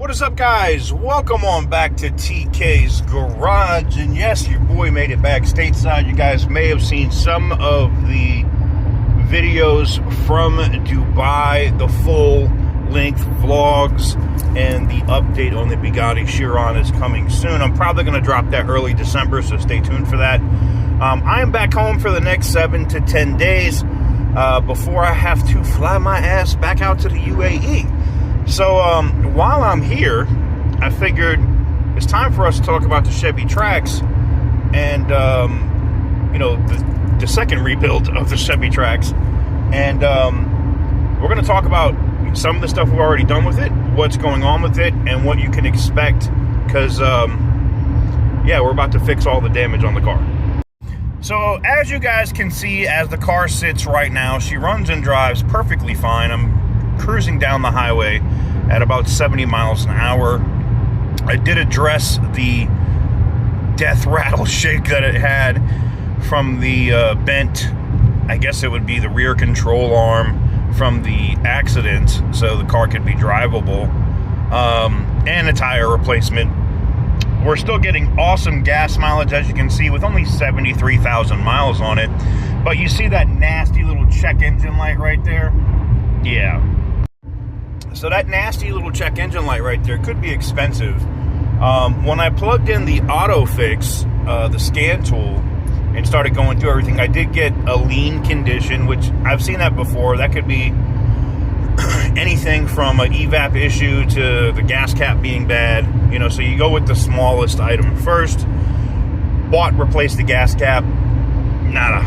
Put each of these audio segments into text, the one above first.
What is up, guys? Welcome on back to TK's Garage. And yes, your boy made it back stateside. You guys may have seen some of the videos from Dubai, the full-length vlogs, and the update on the Bugatti Chiron is coming soon. I'm probably going to drop that early December, so stay tuned for that. I am back home for the next 7 to 10 days before I have to fly my ass back out to the UAE. So while I'm here, I figured it's time for us to talk about the Chevy Trax and, you know, the second rebuild of the Chevy Trax. And we're going to talk about some of the stuff we've already done with it, what's going on with it, and what you can expect. Because, yeah, we're about to fix all the damage on the car. So as you guys can see, as the car sits right now, she runs and drives perfectly fine. I'm cruising down the highway at about 70 miles an hour. I did address the death rattle shake that it had from the bent, I guess it would be the rear control arm from the accident, so the car could be drivable, and a tire replacement. We're still getting awesome gas mileage, as you can see, with only 73,000 miles on it. But you see that nasty little check engine light right there? Yeah. So that nasty little check engine light right there could be expensive. When I plugged in the auto fix, the scan tool, and started going through everything, I did get a lean condition, which I've seen that before. That could be anything from an evap issue to the gas cap being bad. You know, so you go with the smallest item first. Bought, replaced the gas cap. Nada.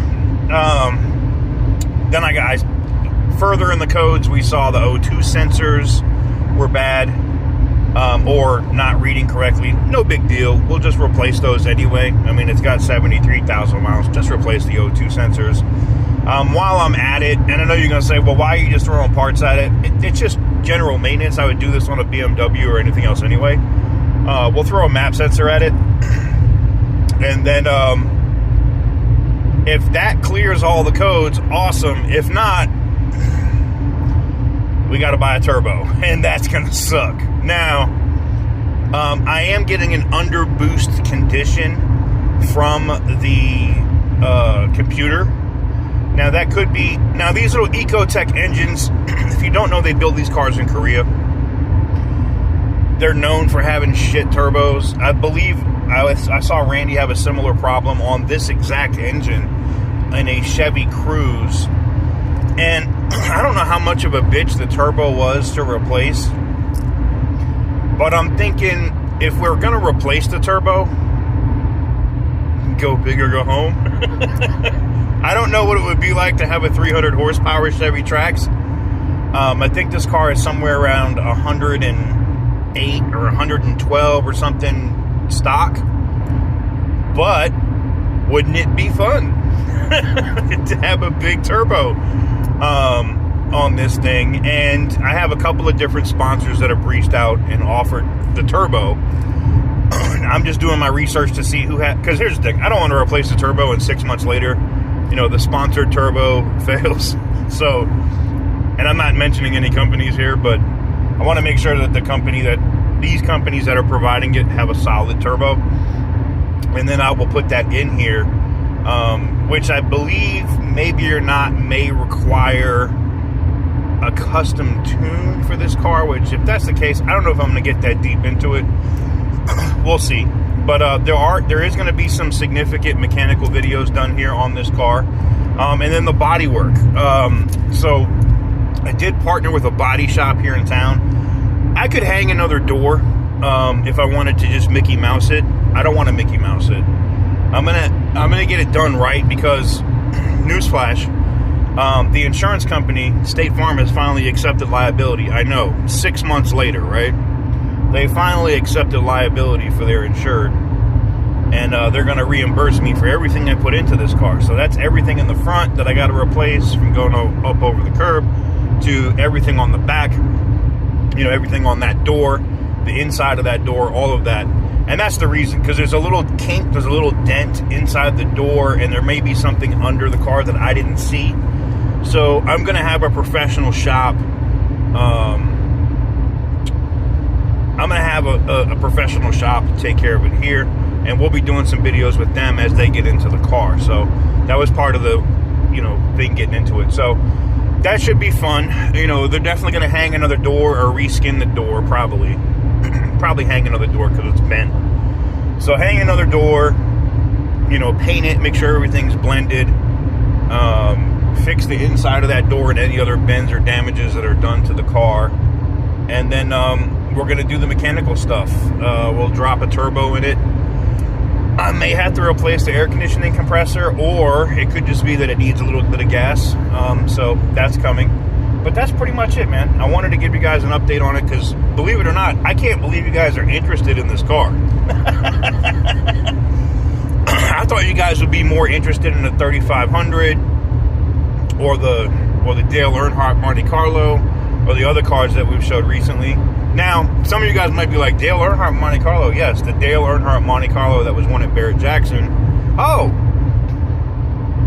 Then I further in the codes, we saw the O2 sensors were bad, or not reading correctly. No big deal. We'll just replace those anyway. I mean, it's got 73,000 miles. Just replace the O2 sensors. While I'm at it, and I know you're going to say, well, why are you just throwing parts at it? It's just general maintenance. I would do this on a BMW or anything else anyway. We'll throw a map sensor at it. And then if that clears all the codes, awesome. If not, we got to buy a turbo, and that's going to suck. Now, I am getting an under boost condition from the computer. Now, that could be... Now, these little Ecotech engines, if you don't know, they build these cars in Korea. They're known for having shit turbos. I believe I saw Randy have a similar problem on this exact engine in a Chevy Cruze. And I don't know how much of a bitch the turbo was to replace. But I'm thinking, if we're going to replace the turbo, go big or go home. I don't know what it would be like to have a 300 horsepower Chevy Trax. I think this car is somewhere around 108 or 112 or something stock. But wouldn't it be fun to have a big turbo on this thing? And I have a couple of different sponsors that have reached out and offered the turbo. I'm just doing my research to see who had, because here's the thing, I don't want to replace the turbo and 6 months later, you know, the sponsored turbo fails. So, and I'm not mentioning any companies here, but I want to make sure that these companies that are providing it have a solid turbo. And then I will put that in here, which I believe, maybe or not, may require a custom tune for this car, which, if that's the case, I don't know if I'm going to get that deep into it. We'll see. But there is going to be some significant mechanical videos done here on this car. And then the body work. So I did partner with a body shop here in town. I could hang another door if I wanted to just Mickey Mouse it. I don't want to Mickey Mouse it. I'm gonna get it done right, because newsflash, the insurance company, State Farm, has finally accepted liability. I know, 6 months later, right? They finally accepted liability for their insured, and they're going to reimburse me for everything I put into this car. So that's everything in the front that I got to replace, from going up over the curb to everything on the back, you know, everything on that door, the inside of that door, all of that. And that's the reason, because there's a little kink, there's a little dent inside the door, and there may be something under the car that I didn't see. So I'm going to have a professional shop I'm going to have a professional shop to take care of it here, and we'll be doing some videos with them as they get into the car. So that was part of the, thing getting into it. So that should be fun. They're definitely going to hang another door or reskin the door, probably. Probably hang another door because it's bent. So hang another door, paint it, make sure everything's blended, fix the inside of that door and any other bends or damages that are done to the car. And then we're going to do the mechanical stuff. We'll drop a turbo in it. I may have to replace the air conditioning compressor, or it could just be that it needs a little bit of gas. So that's coming. But that's pretty much it, man. I wanted to give you guys an update on it because, believe it or not, I can't believe you guys are interested in this car. I thought you guys would be more interested in the 3500 or the Dale Earnhardt Monte Carlo or the other cars that we've showed recently. Now, some of you guys might be like, Dale Earnhardt Monte Carlo? Yes, the Dale Earnhardt Monte Carlo that was won at Barrett-Jackson. Oh,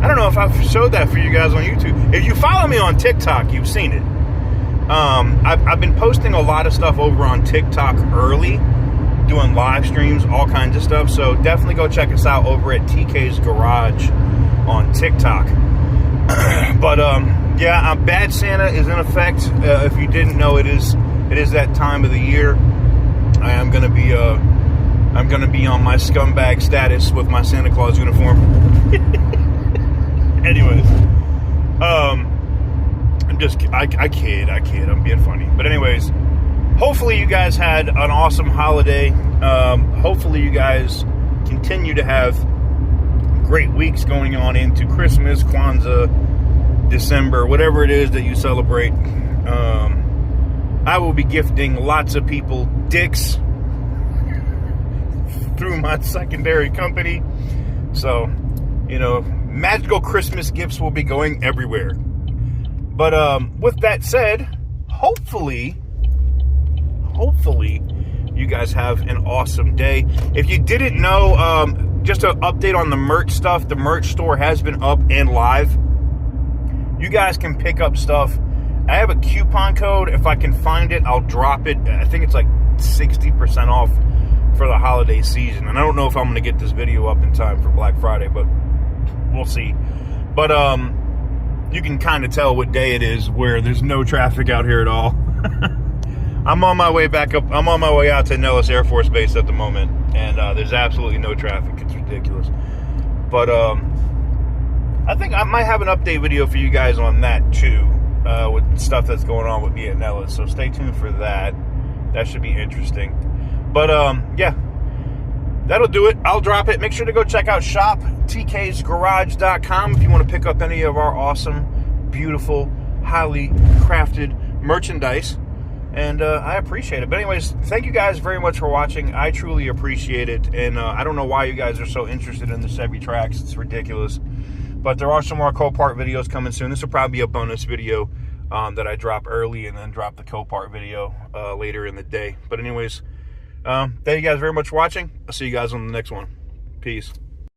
I don't know if I've showed that for you guys on YouTube. If you follow me on TikTok, you've seen it. I've been posting a lot of stuff over on TikTok early, doing live streams, all kinds of stuff. So definitely go check us out over at TK's Garage on TikTok. But yeah, Bad Santa is in effect. If you didn't know, it is that time of the year. I am gonna be on my scumbag status with my Santa Claus uniform. Anyways, I kid. I'm being funny. But anyways, hopefully you guys had an awesome holiday. Hopefully you guys continue to have great weeks going on into Christmas, Kwanzaa, December, whatever it is that you celebrate. I will be gifting lots of people dicks through my secondary company. So, magical Christmas gifts will be going everywhere. But with that said, hopefully you guys have an awesome day. If you didn't know, just an update on the merch stuff. The merch store has been up and live. You guys can pick up stuff. I have a coupon code. If I can find it, I'll drop it. I think it's like 60% off for the holiday season. And I don't know if I'm going to get this video up in time for Black Friday, but we'll see. But you can kind of tell what day it is where there's no traffic out here at all. I'm on my way back up. I'm on my way out to Nellis Air Force Base at the moment, and there's absolutely no traffic. It's ridiculous. But I think I might have an update video for you guys on that too, with stuff that's going on with me at Nellis. So stay tuned for that. That should be interesting. But yeah, that'll do it. I'll drop it. Make sure to go check out shop.tksgarage.com if you want to pick up any of our awesome, beautiful, highly crafted merchandise. And I appreciate it. But anyways, thank you guys very much for watching. I truly appreciate it. And I don't know why you guys are so interested in the Chevy Trax. It's ridiculous. But there are some more Copart videos coming soon. This will probably be a bonus video that I drop early and then drop the Copart video later in the day. But anyways, thank you guys very much for watching. I'll see you guys on the next one. Peace.